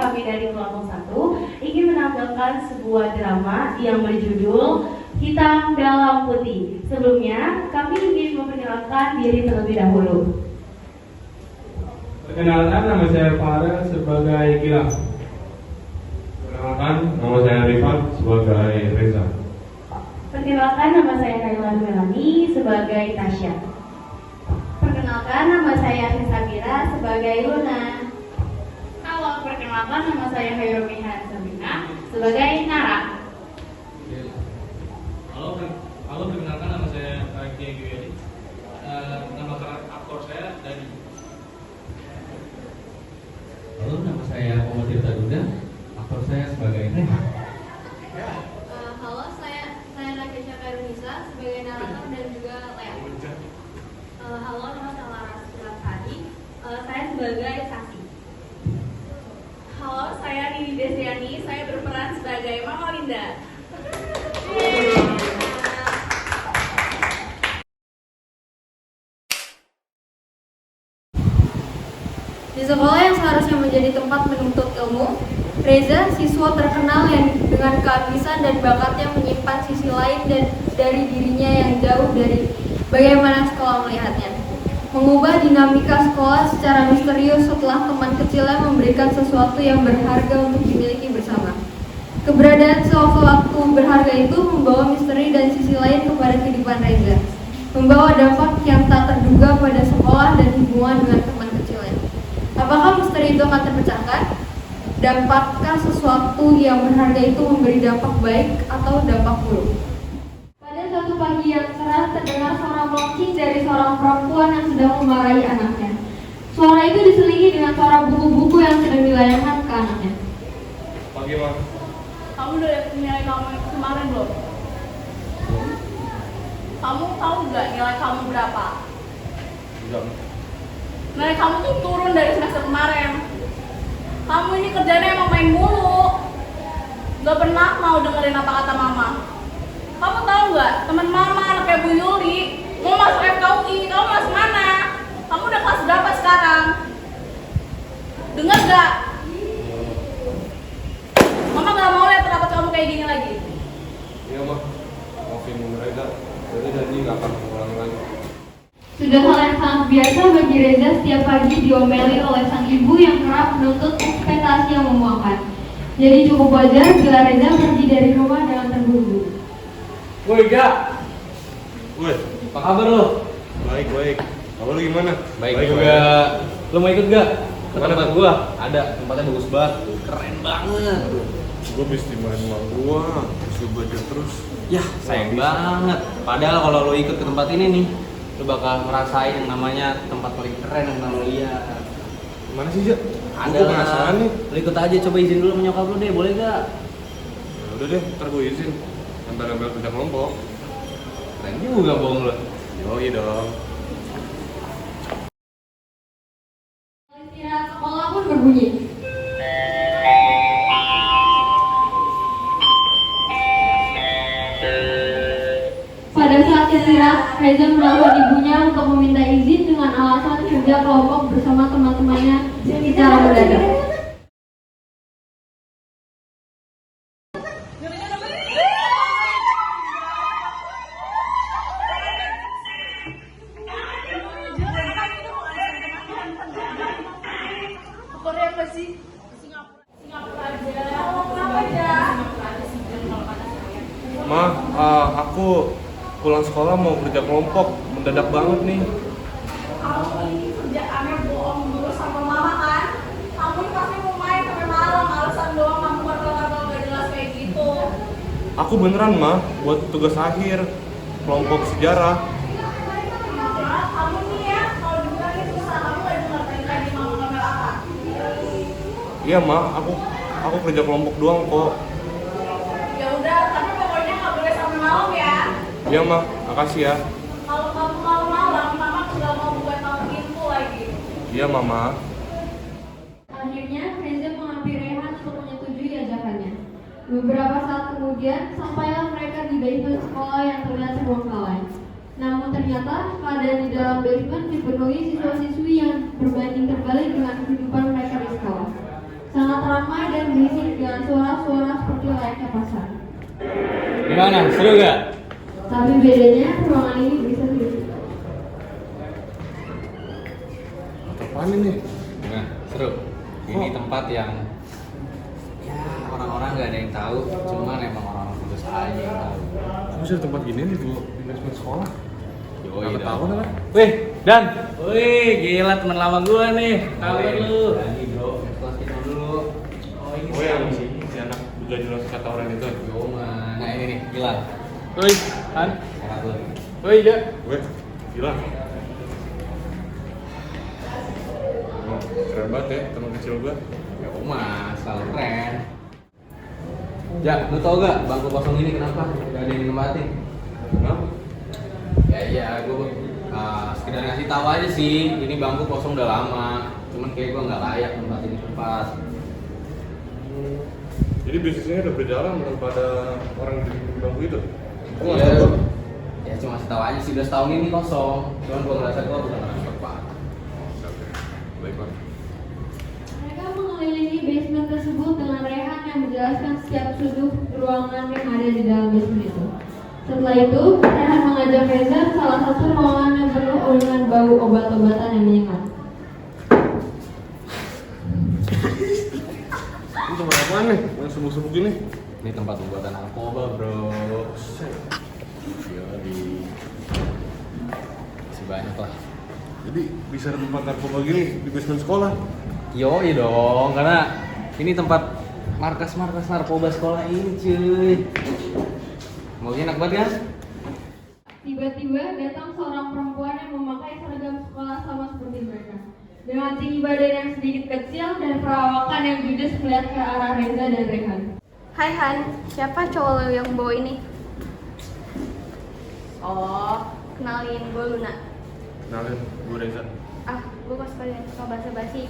kami dari kelompok 1 ingin menampilkan sebuah drama yang berjudul Hitam Dalam Putih. Sebelumnya, kami ingin memperkenalkan diri terlebih dahulu. Perkenalkan, nama saya Farel sebagai Gilang. Perkenalkan, nama saya Rifat sebagai Reza. Perkenalkan, nama saya Kayla Melani sebagai Tasya. Perkenalkan, nama saya Sabira sebagai Luna. Halo, perkenalkan nama saya Hayromihan Sabina sebagai Nara. Halo, perkenalkan nama saya Kia Guyadi. Nama aktor saya Dadi. Halo, nama saya Muhammad Tirta Duda. Aktor saya sebagai Rehan. Halo, saya Nakesha Karunisa sebagai narator dan juga Lea. Halo, nama saya Laras Hadi. Saya sebagai Saksi. Halo, saya Nini Desiani. Saya berperan sebagai Mama Linda. Di sekolah yang seharusnya menjadi tempat menuntut ilmu, Reza, siswa terkenal yang dengan kehabisan dan bakatnya menyimpan sisi lain dan dari dirinya yang jauh dari bagaimana sekolah melihatnya. Mengubah dinamika sekolah secara misterius setelah teman kecilnya memberikan sesuatu yang berharga untuk dimiliki bersama. Keberadaan sesuatu berharga itu membawa misteri dan sisi lain kepada kehidupan Reza, membawa dampak yang tak terduga pada sekolah dan hubungan dengan teman kecilnya. Apakah misteri itu akan terpecahkan? Dapatkah sesuatu yang berharga itu memberi dampak baik atau dampak buruk? Pada suatu pagi yang cerah terdengar suara melengking dari seorang perempuan yang sedang memarahi anaknya. Suara itu diselingi dengan suara buku-buku yang sedang dilayangkan ke anaknya. Pagi, Mas. Kamu udah lihat nilai kamu kemarin belum? Kamu tahu nggak nilai kamu berapa? Enggak. Nilai kamu tuh turun dari semester kemarin. Kamu ini kerjanya emang main mulu. Gak pernah mau dengerin apa kata mama. Kamu tahu nggak, teman mama anaknya Bu Yuli mau masuk FKUI, kamu masuk mana? Kamu udah kelas berapa sekarang? Dengar nggak? Mama gak mau lihat rapat kamu kayak gini lagi. Iya, Mas. Maafin Reza. Jadi janji nggak akan mengulangi lagi. Sudah hal yang sangat biasa bagi Reza setiap pagi diomeli oleh sang ibu yang kerap menuntut ekspektasi yang memuakkan. Jadi cukup wajar bila Reza pergi dari rumah dengan terburu-buru. Woi, Ga. Woi, Apa kabar lo? baik. Kamu lu gimana? Baik juga. Lo mau ikut gak? Ke Mana tempat tuh? gua? Ada, tempatnya bagus banget. Keren banget. Gue mesti main sama gua, mesti belajar terus. Yah, sayang banget. Padahal kalau lo ikut ke tempat ini nih, lo bakal ngerasain yang namanya tempat paling keren yang pernah lo lihat. Mana sih, Jak? Ada Gua lah. penasaran nih. Lo ikut aja, coba izin dulu sama nyokap lo deh, boleh gak? Ya udah deh, ntar gue izin. Ntar ambil kerja kelompok. Keren juga bohong lo. Yoi dong. Istirahat sekolah pun berbunyi. Pada saat istirahat, Reza menelpon ibunya untuk meminta izin dengan alasan kerja kelompok bersama teman-temannya secara mendadak. Korea apa sih? Singapura aja. Kenapa aja? Ma, aku pulang sekolah mau kerja kelompok. Mendadak banget nih. Kamu ini kerjaannya bohong terus sama mama kan? Kamu ini pasti mau main sampai malam, alasan doang kamu kata-kata gak jelas kayak gitu. Aku beneran, Ma, buat tugas akhir kelompok sejarah. Nah, kamu nih ya, kalau dibilangin susah, kamu gak dengar tadi mama ngomel apa? Iya, Ma, aku kerja kelompok doang kok. Ya udah, tapi pokoknya nggak boleh sampai malam ya. Iya, Ma, makasih ya. Kalau kamu malam-malam, mama nggak mau buat kamu pintu lagi. Iya, Mama. Akhirnya Reza menghampiri Rehan untuk menyetujui ajakannya. Beberapa saat kemudian sampailah mereka di basement sekolah yang terlihat terbengkalai. Namun ternyata keadaan di dalam basement dipenuhi siswa-siswi yang berbanding terbalik dengan kehidupan mereka di sekolah. Sangat ramai dan berisik dengan suara-suara seperti layaknya pasar. Gimana? Seru gak? Tapi bedanya ruangan ini bisa berisik. Apaan ini? Gimana? Seru. Ini tempat yang ya orang-orang gak ada yang tahu, cuman emang orang-orang kudus aja yang tahu. Kamu bisa di tempat gini di basement sekolah? Yoi, Nggak Dan. ketahuan apa? Wih, Dan. Wih, gila teman lama gua nih. Kabar lu? Lagi bro, kelas kita dulu. Oh, ini Oh yang si anak gak jelas kata orang itu. Yoman. Nah ini nih, gila. Woi, Han. Sehat lu. Woi, ja. Gue gila. Oh, keren banget ya teman kecil gue. Yoman, selalu keren. Ja, lu tau gak bangku kosong ini kenapa? Gak ada yang nempatin. Kenapa? Ya, gue sekedar ngasih tahu aja sih. Ini bangku kosong udah lama. Cuman kayak gue nggak layak nempatin di tempat. Jadi bisnisnya udah berjalan daripada orang di bangku itu. Gue nggak Iya. tahu. Ya cuma ngasih tahu aja sih. Udah setahun ini kosong. Cuman gue ngerasa gue udah ngerasa tepat. Oke, baiklah. Mereka mengelilingi basement tersebut dengan Rehan yang menjelaskan setiap sudut ruangan yang ada di dalam basement itu. Setelah itu, Rehan mengajak Reza ke salah satu ruangan yang penuh dengan bau obat-obatan yang menyengat. Ini tempat apaan nih? Yang sibuk-sibuk gini? Ini tempat pembuatan narkoba bro. Yoi. Masih banyak lah. Jadi bisa ada tempat narkoba gini di basement sekolah? Yoi dong, karena ini tempat markas-markas narkoba sekolah ini cuy. Mau enak banget kan? Tiba-tiba datang seorang perempuan yang memakai seragam sekolah sama seperti mereka. Dengan tinggi badan yang sedikit kecil dan perawakan yang judes melihat ke arah Reza dan Rehan. Hai Han, siapa cowok lo yang bawa ini? Oh, kenalin gue Luna. Kenalin, gue Reza. Gue gak suka yang suka basa-basi.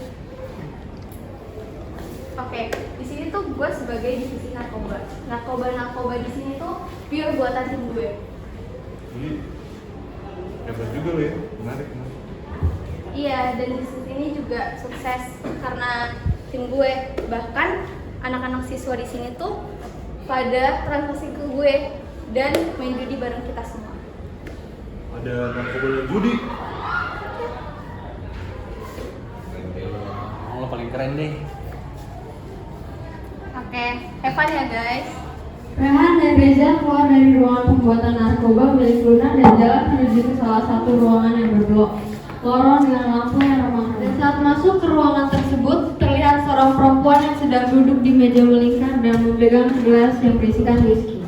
Oke, di sini tuh gue sebagai divisi narkoba. Narkoba di sini tuh pure buatan tim gue. Jadi hebat juga lo ya, menarik. Iya, dan di sini juga sukses karena tim gue. Bahkan anak-anak siswa di sini tuh pada transaksi ke gue dan main judi bareng kita semua. Ada narkoba dan judi. Lo paling keren deh. Oke, have fun ya guys. Rehan dan Reza keluar dari ruangan pembuatan narkoba milik Luna dan jalan menuju ke salah satu ruangan yang berblok lorong dengan lampu yang remang-remang. Dan saat masuk ke ruangan tersebut, terlihat seorang perempuan yang sedang duduk di meja melingkar dan memegang gelas yang berisikan whisky.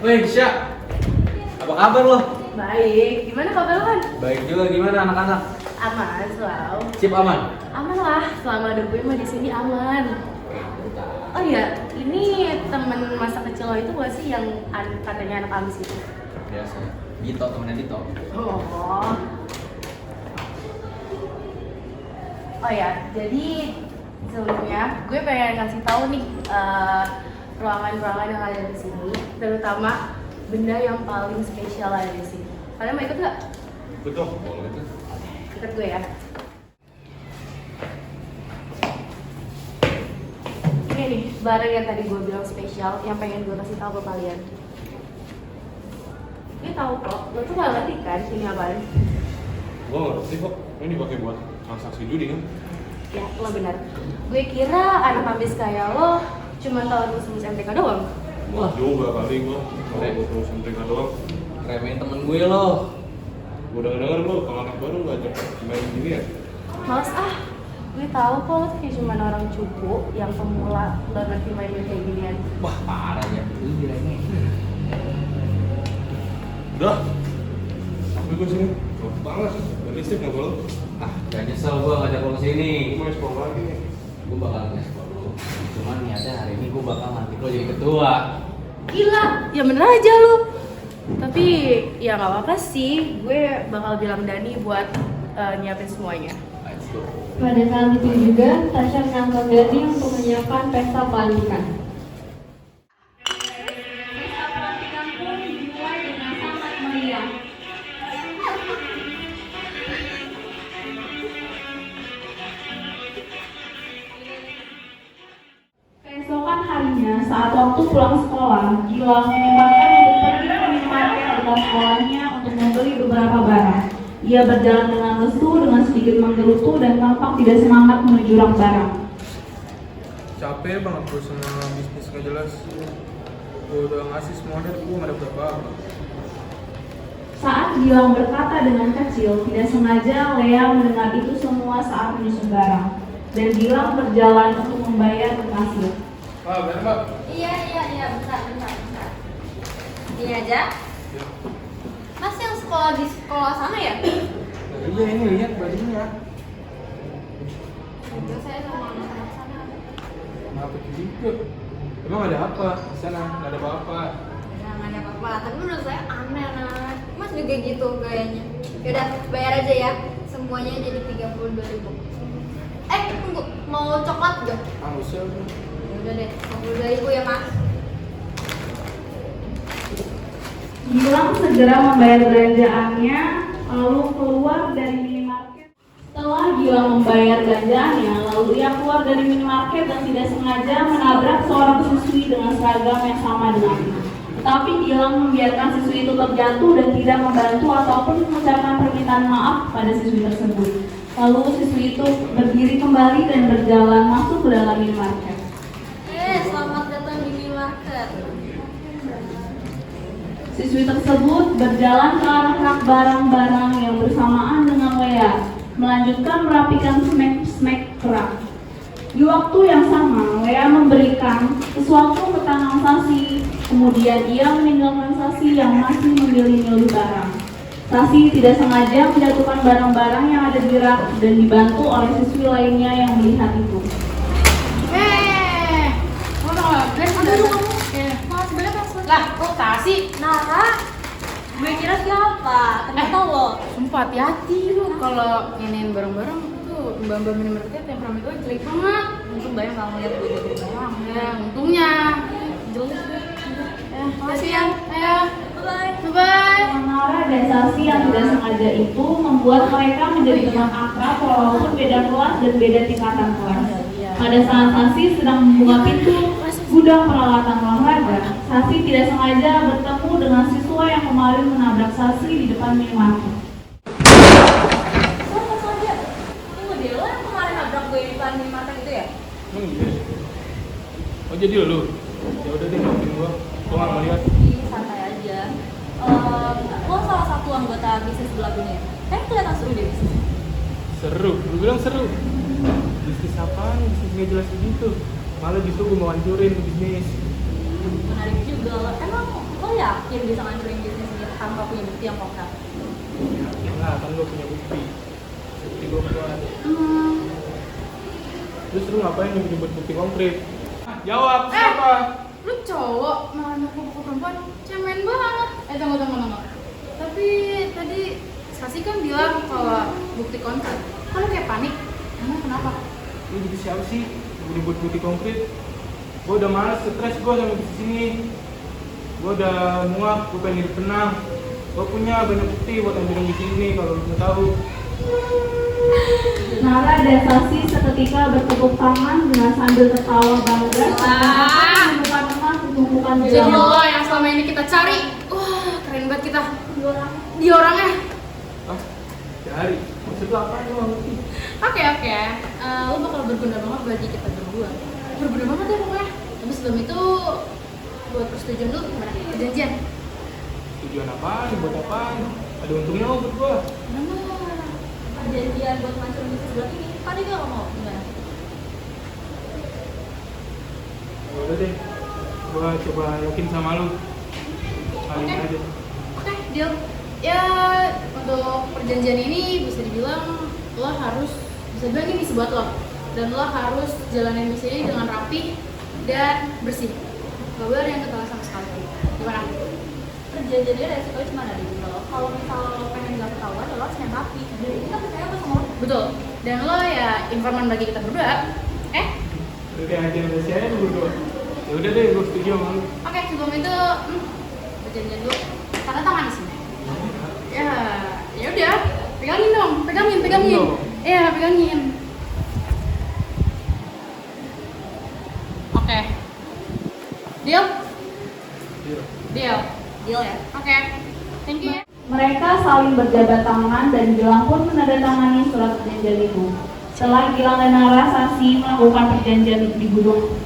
Wih, Sya. Apa kabar lo? Baik, gimana kabar lo kan? Baik juga, gimana anak-anak? Aman selalu. Sip aman? Aman lah, selama ada gue mah di sini aman. Oh iya, ini temen masa kecil lo itu gak sih yang katanya anak ambis itu? Biasa. Dito, temennya Dito. Oh ya, jadi sebelumnya gue pengen kasih tahu nih ruangan-ruangan yang ada di sini, terutama benda yang paling spesial ada di sini. Kalian mau ikut nggak? Betul, boleh itu. Ikut gue ya. Ini nih, barang yang tadi gue bilang spesial, yang pengen gue kasih tahu ke kalian. Gue tahu kok, lo tuh gak ngerti kan ini apaan? Gue ngerti kok, ini dipakai buat transaksi judi kan? Ya, lo benar. Gue kira anak ambis kayak lo cuma tahu terus MTK doang. Wah juga kali gue, kalau gue terus mereka doang. Remehin temen gue lo. Gue udah denger lo, kalau anak baru ngajak main gini ya? Males ah, gue tahu kok lo tuh kayak cuma orang cupu yang pemula gak ngerti main-main kayak ginian. Wah, parah ya. Lu diremehin. Udah, tapi gue sini, gelap banget. Dan listrik nggak boleh. Gak nyesel gue ngajak lo kesini. Gue mau explore lagi nih. Gue bakal nge-explore lo. Cuman niatnya hari ini gue bakal nanti lo jadi ketua. Gila, ya bener aja lo. Tapi ya gak apa-apa sih, gue bakal bilang Dani buat nyiapin semuanya. Let's go. Pada saat itu juga, Tasya menonton Dani untuk menyiapkan pesta pelantikan. Pesta pelantikan pun dimulai dengan sangat meriah. saat waktu pulang sekolah, Gilang menyempatkan untuk pergi ke minimarket dekat sekolahnya untuk membeli beberapa barang. Ia berjalan dengan lesu, dengan sedikit menggerutu dan tampak tidak semangat menuju rak barang. Capek banget gue sama bisnis gak jelas. Gue udah ngasih semua dari gue gak dapet apa-apa. Saat Gilang berkata dengan kecil, tidak sengaja Lea mendengar itu semua saat menyusun barang. Dan Gilang berjalan untuk membayar ke kasir. Ah, bener mbak. Iya, bentar. Ini aja. Mas yang sekolah di sekolah sana ya? Iya ini lihat bajunya. Enggak, saya sama anak-anak sana. Kenapa juga? Emang ada apa? Di sana nggak ada apa-apa. Nggak ada apa-apa, tapi menurut saya aneh anak. Mas juga gitu gayanya. Yaudah, bayar aja ya. Semuanya jadi 32.000. Tunggu, mau coklat gak? Ah, usah. Udah deh, 32.000 ya mas. Gilang segera membayar belanjaannya, lalu keluar dari minimarket. Setelah Gilang membayar belanjaannya, lalu ia keluar dari minimarket dan tidak sengaja menabrak seorang siswi dengan seragam yang sama dengannya. Tetapi Gilang membiarkan siswi itu terjatuh dan tidak membantu ataupun mengucapkan permintaan maaf pada siswi tersebut. Lalu siswi itu berdiri kembali dan berjalan masuk ke dalam minimarket. Selamat datang di minimarket. Siswi tersebut berjalan ke arah rak barang-barang yang bersamaan dengan Lea, melanjutkan merapikan snack rak. Di waktu yang sama, Lea memberikan sesuatu ke tangan Sasi, kemudian ia meninggalkan Sasi yang masih memilih-milih barang. Sasi tidak sengaja menjatuhkan barang-barang yang ada di rak dan dibantu oleh siswi lainnya yang melihat itu. Lah, kok Tasi? Nara, gue kira siapa? Ternyata lo. Sumpah hati-hati lu kalau nginin bareng-bareng tuh mbak-mbak minimarket yang pernah itu jelek banget. Untung banyak nggak ngeliat gue jadi doang. Ya, untungnya jelek. Makasih ya. Bye. Nara dan Sasi yang tidak sengaja itu membuat mereka menjadi teman akrab walaupun beda kelas dan beda tingkatan kelas. Pada saat Sasi sedang membuka pintu gudang peralatan olahraga, Sasi tidak sengaja bertemu dengan siswa yang kemarin menabrak Sasi di depan minimarket. Siapa saja? Tunggu deh, lo yang kemarin nabrak gue di depan minimarket itu ya? Iya. Oh jadi lu? Ya udah deh, maafin gua nggak mau lihat. Ih, santai aja. Lo salah satu anggota bisnis sebelah dunia. Kayaknya kelihatan seru deh bisnisnya. Seru, lu bilang seru. Bisnis apaan? Bisnis nggak jelas begitu. Malah justru gue mau hancurin bisnis. Menarik juga lo. Emang lo yakin bisa ngancurin bisnis ini tanpa punya bukti yang konkret? Enggak, kan gue punya bukti. Bukti gue kuat. Terus lu ngapain nyebut bukti konkret? Jawab, siapa? Lu cowok malah nangkep perempuan, cemen banget. Tunggu. Tapi tadi Sasi kan bilang kalau bukti konkret. Kok lu kayak panik? Emang kenapa? Lu jadi siapa sih? Nyebut bukti konkret. Gue udah males, stres gue sama bisnis ini. Gue udah muak, gue pengen hidup tenang. Gue punya banyak bukti buat hancurin bisnis ini kalau lu mau tahu. Nara dan Sasi seketika bertepuk tangan dengan sambil tertawa bangga seakan menemukan emas di tumpukan Jadi gelang. lo yang selama ini kita cari. Wah, keren banget kita. Dia orangnya. Ah, cari. Maksud lu apa? Lu nggak ngerti. Oke. Lo bakal berguna banget bagi kita berdua. Berguna banget ya pokoknya. Tapi sebelum itu buat persetujuan dulu gimana? Perjanjian. Tujuan apaan? Buat apaan? Ada untungnya lo buat gue. Mana? Perjanjian buat ngancurin bisnis sebelah ini. Pada gak lo mau? Gimana? Ya udah deh, gue coba yakin sama lu. Kali ini aja. Oke, deal. Ya, untuk perjanjian ini bisa dibilang lo harus bisa bilang ini buat lo. Dan lo harus jalanin misi ini dengan rapi dan bersih. Gak boleh ada yang ketahuan sama sekali. Gimana? Perjanjiannya resikonya cuma ada di lo. Kalau misalnya lo pengen gak ketahuan, lo harus yang rapi. Jadi kita percaya apa sama lo? Betul. Dan lo ya informan bagi kita berdua. Udah kayak agen rahasia lu berdua. Ya udah deh, gue setuju sama lu. Oke, sebelum itu perjanjian dulu. Tanda tangan di sini. Ya udah. Pegangin dong. Pegangin. Dong. Iya, pegangin. Oke. Deal? Deal. Deal ya? Oke. Thank you ya. Mereka saling berjabat tangan dan Gilang pun menandatangani surat perjanjian itu. Setelah Gilang dan Nara saksi melakukan perjanjian di gunung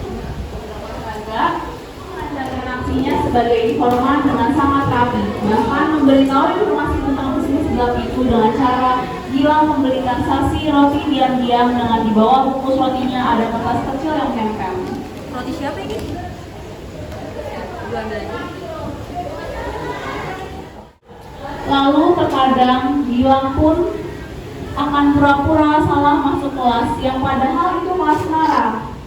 Bangga, melancarkan aksinya sebagai informan dengan sangat rapi, bahkan memberitahu informasi tentang bisnis gelap itu dengan cara Gilang membelikan saksi roti diam-diam dengan di bawah bungkus rotinya ada kertas kecil yang menempel. Roti siapa ini? Dua ambil aja. Lalu terkadang Gilang pun akan pura-pura salah masuk kelas yang padahal itu kelas Nara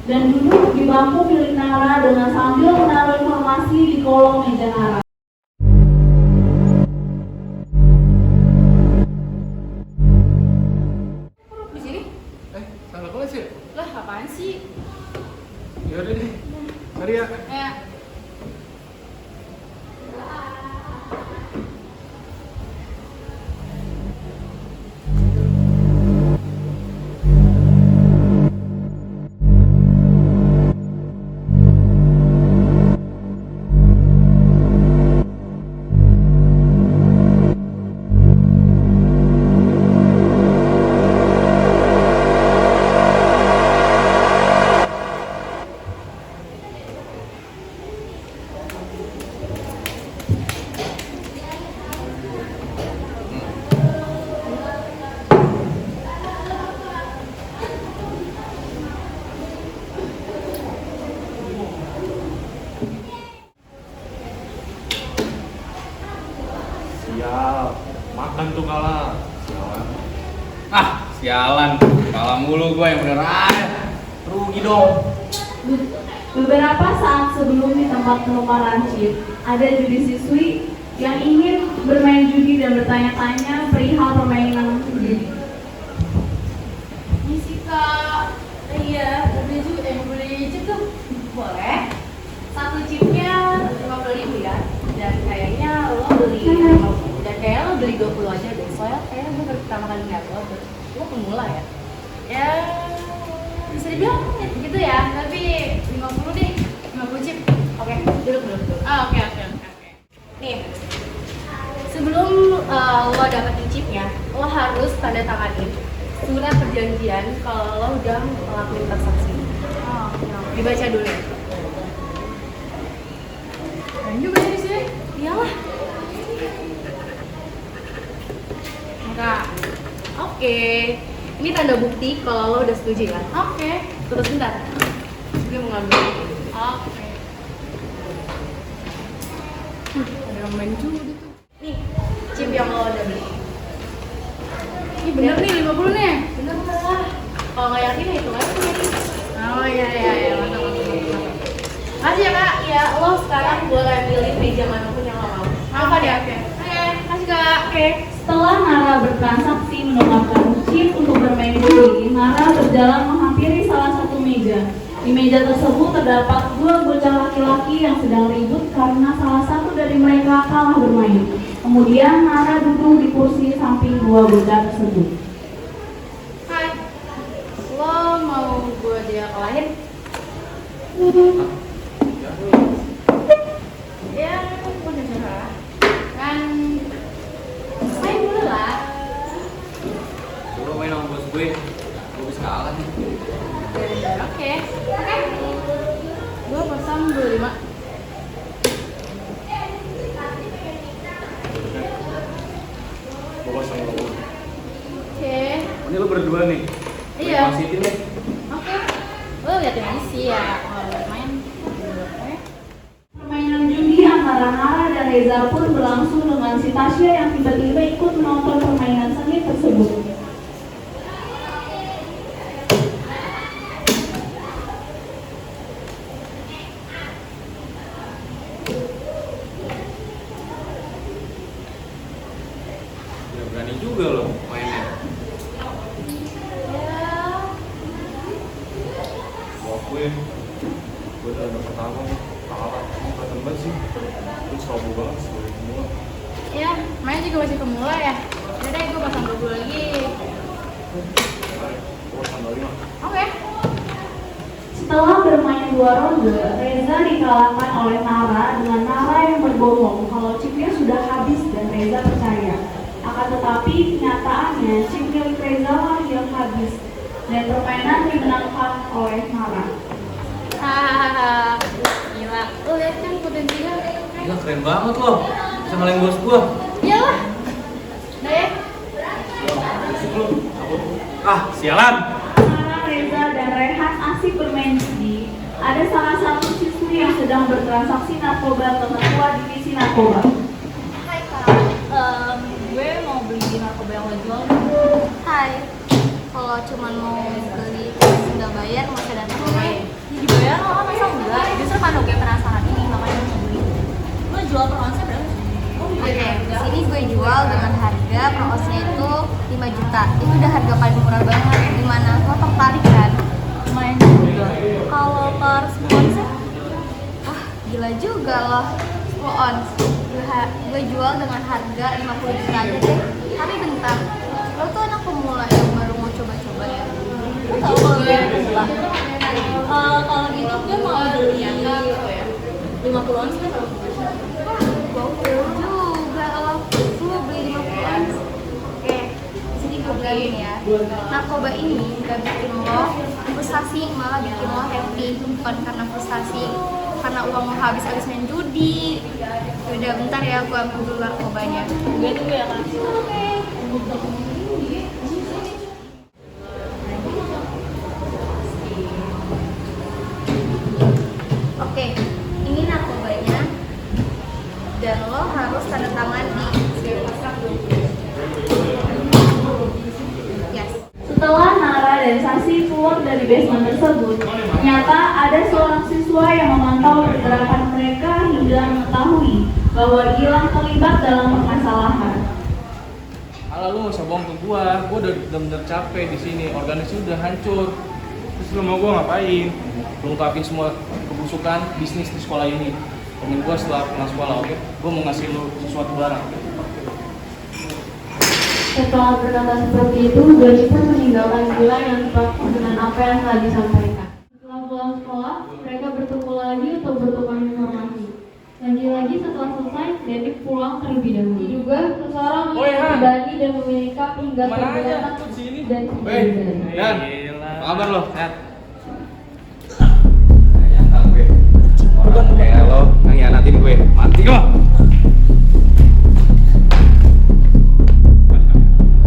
dan duduk di bangku milik Nara dengan sambil menaruh informasi di kolong meja Nara. Di sini? Salah kelas ya? Lah, apaan sih? Ya udah deh. Mari ya. Ya. Sial. Makan tuh kalah. Sialan. Ah, sialan. Kalah mulu gue yang bener aja. Rugi dong. Beberapa saat sebelum di tempat penukaran chip, ada judi siswi yang ingin bermain judi dan bertanya-tanya perihal permainan judi. Ini sih Kak. Iya, beli chip tuh boleh. Satu chipnya 50.000 ya. Dan kayaknya lo beli 50. Dan kayaknya lo beli 20 aja deh. Soalnya kayaknya gue baru pertama kali lihat lo pemula ya. Ya bisa dibilang gitu ya. Tapi 50 deh. 50 chip. Oke, duduk. Oke. Nih. Sebelum lo dapetin chipnya, lo harus tanda tanganin surat perjanjian kalau lo udah ngelakuin transaksi. Dibaca dulu ya. Dan juga sih sih. Iyalah. Enggak. Oke. Ini tanda bukti kalau lo udah setuju kan? Oke. Terus bentar. Gue mau ngambil. Oke. Ada yang main juga gitu. Nih, chip yang lo udah beli. Ini bener nih 50 nih. Bener lah. Kalau nggak yakin ya hitung aja nih. Oh iya, mantap. Makasih ya Kak. Ya, lo sekarang boleh pilih meja manapun yang lo mau. Apa deh? Oke. Makasih Kak. Oke. Setelah Nara bertransaksi menukarkan chip untuk bermain judi, Nara berjalan menghampiri salah satu meja. Di meja tersebut terdapat dua bocah laki-laki yang sedang ribut karena salah satu dari mereka kalah bermain. Kemudian Nara duduk di kursi samping dua bocah tersebut. Hai. Lo mau gue dia kalahin? Ya, gue udah salah. Kan main dulu lah. Coba main sama bos gue bisa kalah nih. Oke. Gue pasang 25. Gue pasang lo. Oke. Ini lo berdua nih. Iya. Masihin deh. Oke. Lo liatin aja sih ya. Kalau liat main. Oke. Permainan judi antara Nara dan Reza pun berlangsung dengan si Tasya yang tiba-tiba ikut menonton permainan sengit tersebut. Ya berani juga lo mainnya. Ya. Gue udah pertama nih. Kalah. Kelihatan banget sih. Gue sobo banget sebagai pemula. Ya, main juga masih pemula ya. Udah deh, gue pasang 20 lagi. Gue pasang 25. Oke. Setelah bermain dua ronde, Reza dikalahkan oleh Nara dengan Nara yang berbohong kalau chipnya sudah habis dan Reza percaya. Akan tetapi kenyataannya chip milik Reza lah yang habis dan permainan dimenangkan oleh Nara. Hahaha, gila. Lo lihat kan potensinya? Gila keren banget loh. Bisa ngalahin bos gua. Iyalah. Udah ya? Ah, sialan. Nara, Reza, dan Rehan asik bermain judi. Ada salah satu siswi yang sedang bertransaksi narkoba ke ketua divisi narkoba. Hai Kak, gue mau beli narkoba yang lo jual. Hai, kalau cuma mau beli terus nggak bayar nggak usah datang ke gue. Ya dibayar lo kan masa enggak? Justru kan gue penasaran ini makanya mau beli. Lo jual per onsnya berapa sih? Oke, di sini gue jual dengan harga per onsnya itu 5 juta. Itu udah harga paling murah banget. Gimana? Lo tertarik kan? Lumayan juga. Kalau per 10 onsnya? Wah, gila juga loh. 10 ons. Gue jual dengan harga 50 juta aja deh. Tapi bentar, lo tuh anak pemula yang baru mau coba-coba ya? Lo tau kalau gue yang pemula? Kalau gitu gue mau beli yang 50 ons kan? Gokil juga lo. Lo beli 50 ons. Oke, di sini gue bilangin ya. Narkoba ini gak bikin lo frustasi, malah bikin lo happy. Bukan karena frustasi, karena uang lo habis main judi. Yaudah bentar ya, gue ambil dulu narkobanya. Gue tunggu ya Kak. Oke, ini narkobanya. Dan lo harus tanda tangan di yes. Setelah Nara dan Sasi keluar dari basement tersebut, ternyata ada seorang siswa yang memantau pergerakan mereka hingga mengetahui bahwa Gilang terlibat dalam permasalahan. Alah lu nggak usah bohong ke gua udah bener-bener capek di sini, organisasi udah hancur. Terus lo mau gue ngapain? Lu ungkapin semua kebusukan bisnis di sekolah ini. Temen gua setelah pulang sekolah, oke? Gua mau ngasih lu sesuatu barang. Setelah berkata seperti itu, Doni pun meninggalkan Gilang yang terpaku dengan apa yang telah disampaikan. Setelah pulang sekolah, mereka bertemu lagi untuk bertukar informasi. Lagi-lagi setelah selesai, Deni pulang terlebih dahulu. Diduga seseorang Woi, Han. yang Dani dan memiliki hingga Mana aja? tergeletak Tuh sini. dan Woi, tidak Dan. Gila. Apa kabar lo? Sehat? Nyata gue. Orang kayak lo Ngianatin gue. Mati lo.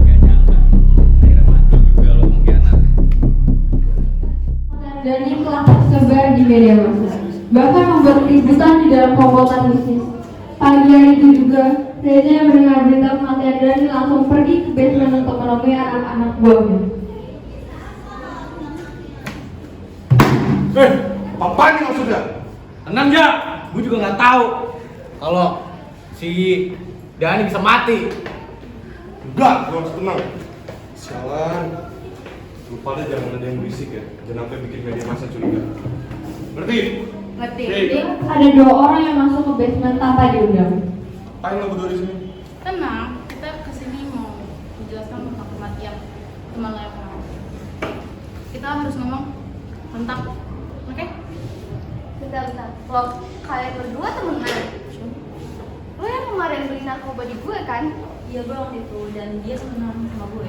gak nyangka. Akhirnya mati juga lo mengkhianat. Dani telah tersebar di media massa, bahkan membuat keributan di dalam komplotan bisnis. Pagi hari itu juga, Reza yang mendengar berita kematian Dani langsung pergi ke basement untuk menemui anak-anak buahnya. Apaan nih maksudnya? Tenang ya, gue juga nggak tahu kalau si Dani bisa mati. Enggak, gue harus tenang. Sialan. Lu pada jangan ada yang berisik ya. Jangan sampai bikin media massa curiga. Ngerti? Ngerti? Ada dua orang yang masuk ke basement tanpa diundang. Apain lo berdua di sini? Tenang, kita kesini mau menjelaskan tentang kematian teman lo yang kemarin. Kita harus ngomong tentang, oke? Bentar. Lo kalian berdua temenan? Lo yang kemarin beli narkoba di gue kan? Iya gue waktu itu dan dia temenan sama gue.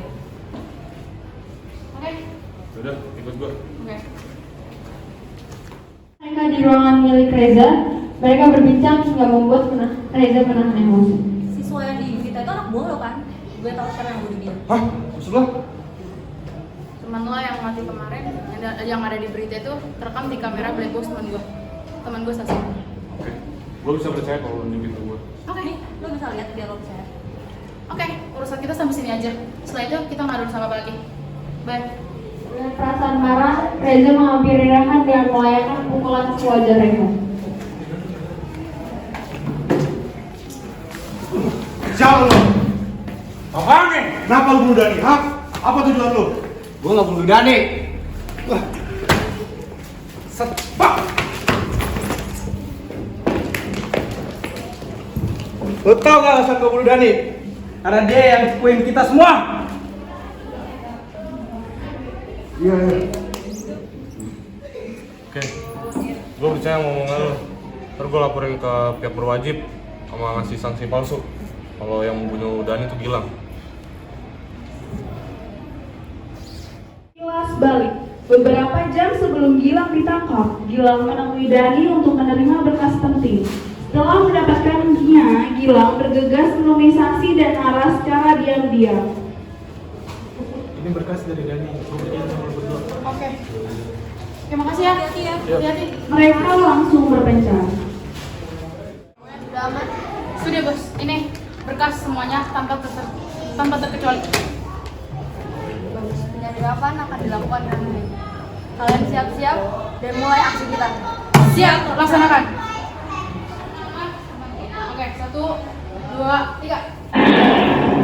Oke? Udah, ikut gue. Oke. Mereka di ruangan milik Reza, mereka berbincang hingga membuat Reza menahan emosi. Siswa yang di berita itu anak buah lo kan? Gue tahu siapa yang bunuh dia. Hah? Maksud lo? Teman lo yang mati kemarin, yang ada di berita itu terekam di kamera black box teman gue Sasi. Oke. Gue bisa percaya kalau lo nyebut gue. Oke, lo bisa lihat biar lo percaya. Oke, urusan kita sampai sini aja. Setelah itu kita nggak ada urusan apa lagi. Bye. Dengan perasaan marah, Reza menghampiri Rehan dan melayangkan pukulan ke wajah Rehan. Siapa lo? Apaan nih? Kenapa lo bunuh Dani? Hah? Apa tujuan lo? Gue nggak bunuh Dani. Wah. Sepak. Lo tau gak alasan gue bunuh Dani? Karena dia yang cepuin kita semua. Iya. Oke. Gue percaya sama omongan lo. Ntar gue laporin ke pihak berwajib sama ngasih sanksi palsu kalau yang membunuh Dani itu Gilang. Kilas balik. Beberapa jam sebelum Gilang ditangkap, Gilang menemui Dani untuk menerima berkas penting. Setelah mendapatkannya, Gilang bergegas menemui saksi dan Nara secara diam-diam. Ini berkas dari Dani. Gue percaya sama lo berdua. Oke. Terima kasih ya. Hati-hati. Mereka langsung berpencar. Sudah aman? Sudah bos. Ini berkas semuanya tanpa terkecuali. Bagus. Penyadapan akan dilakukan hari ini. Kalian siap-siap dan mulai aksi kita. Siap, laksanakan. Oke, 1, 2, 3.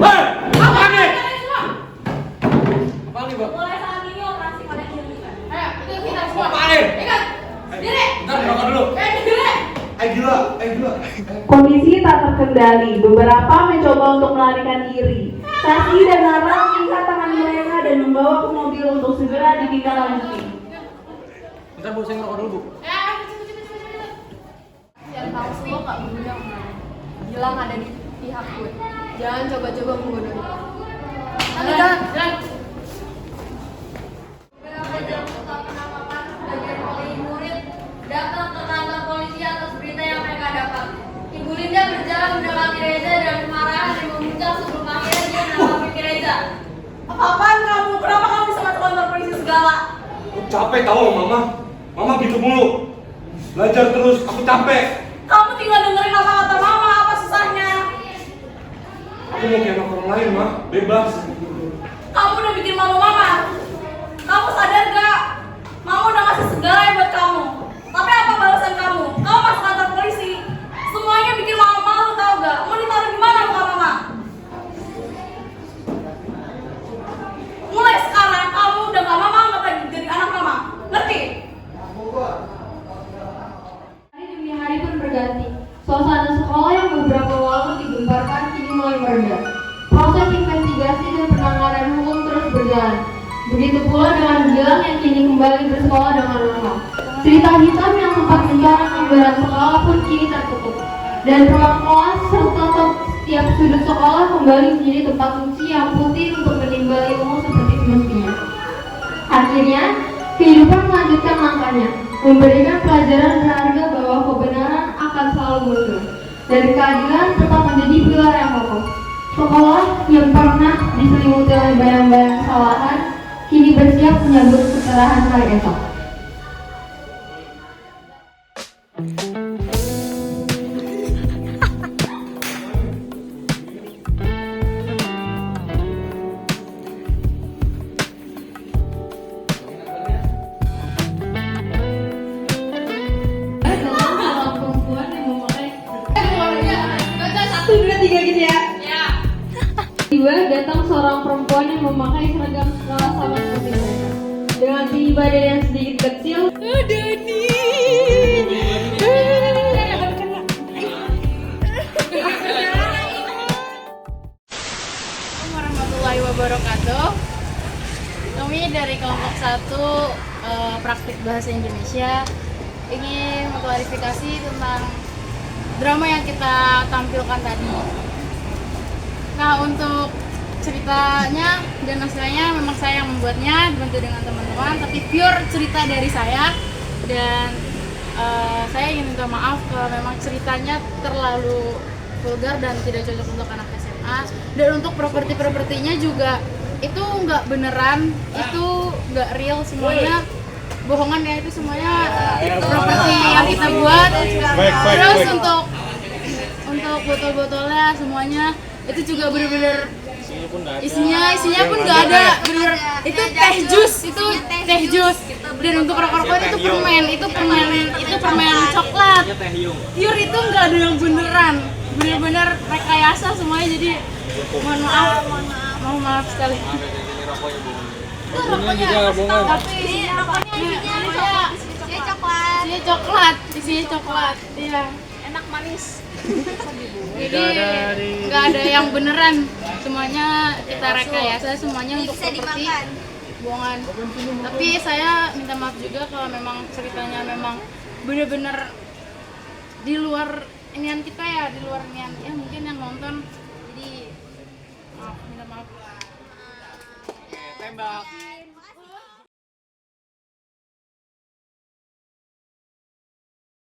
Hei! Apa nih? Apa nih, Bang? Mulai saat ini operasi pada dimulai. Ayo, itu kita semua. Apa nih? Ingat, diri. Bentar, rokok dulu. Diri. Gila. Kondisi tak terkendali. Beberapa mencoba untuk melarikan diri. Saksi dan Nara mengikat tangan mereka dan membawa ke mobil untuk segera ditindaklanjuti. Bentar, Bu, saya ngerokok dulu, Bu. Yang tahu semua gak mengundang Gilang ada di pihak gue. Jangan coba-coba membodohi. Jalan. Beberapa jam setelah penangkapan, sebagian wali murid datang ke kantor polisi atas berita yang mereka dapat. Ibu Linda berjalan mendekati Reza dan kemarahan dan memuncak sebelum akhirnya dia menangkap Reza. Apaan kamu? Kenapa kamu bisa masuk kantor polisi segala? Aku capek tau Mama. Mama gitu mulu. Belajar terus, aku capek. Kamu tinggal dengerin kata-kata mama, apa susahnya? Aku mau kayak anak orang lain, Ma. Bebas. Kamu udah bikin malu mama. Kamu sadar gak? Mama udah ngasih segalanya buat kamu. Tapi apa balasan kamu? Kamu masuk kantor polisi. Semuanya bikin mama malu, tau gak? Mau ditaruh di mana muka mama? Mulai sekarang kamu udah gak mama anggap lagi jadi anak mama. Ngerti? Hari demi hari pun berganti. Suasana sekolah yang beberapa waktu digemparkan kini mulai mereda. Proses investigasi dan penanganan hukum terus berjalan. Begitu pula dengan Gilang yang kini kembali bersekolah dengan normal. Cerita hitam yang sempat mencoreng gambaran sekolah pun kini tertutup. Dan ruang kelas serta setiap sudut sekolah kembali menjadi tempat suci yang putih untuk menimba ilmu seperti semestinya. Akhirnya, kehidupan melanjutkan langkahnya, memberikan pelajaran berharga bahwa kebenaran akan selalu muncul, dan keadilan tetap menjadi pilar yang kokoh. Sekolah yang pernah diselimuti oleh bayang-bayang kesalahan, kini bersiap menyambut kecerahan hari esok. Tiba datang seorang perempuan yang memakai seragam sekolah sama seperti mereka. Dengan tinggi badan yang sedikit kecil. Assalamualaikum warahmatullahi wabarakatuh. Kami dari kelompok 1 praktik bahasa Indonesia ingin mengklarifikasi tentang drama yang kita tampilkan tadi. Nah, untuk ceritanya dan naskahnya memang saya yang membuatnya dibantu dengan teman-teman, tapi pure cerita dari saya. Dan saya ingin minta maaf kalau memang ceritanya terlalu vulgar dan tidak cocok untuk anak SMA. Dan untuk properti-propertinya juga itu nggak beneran, itu nggak real, semuanya bohongan ya, itu semuanya properti yang kita buat. Terus untuk botol-botolnya semuanya itu juga bener-bener isinya pun nggak ada, bener itu teh jus, itu teh jus. Dan untuk rokok-rokok itu permen coklat pure, itu nggak ada yang beneran, bener-bener rekayasa semuanya. Jadi mohon maaf sekali. Itu rokoknya, tapi isinya coklat, iya, enak manis. Jadi nggak ada yang beneran, semuanya kita rekayasa, semuanya untuk seperti bohongan. Tapi saya minta maaf juga kalau memang ceritanya memang bener-bener di luar inian kita ya, di luar inian ya mungkin yang nonton, jadi maaf, minta maaf. Tembak.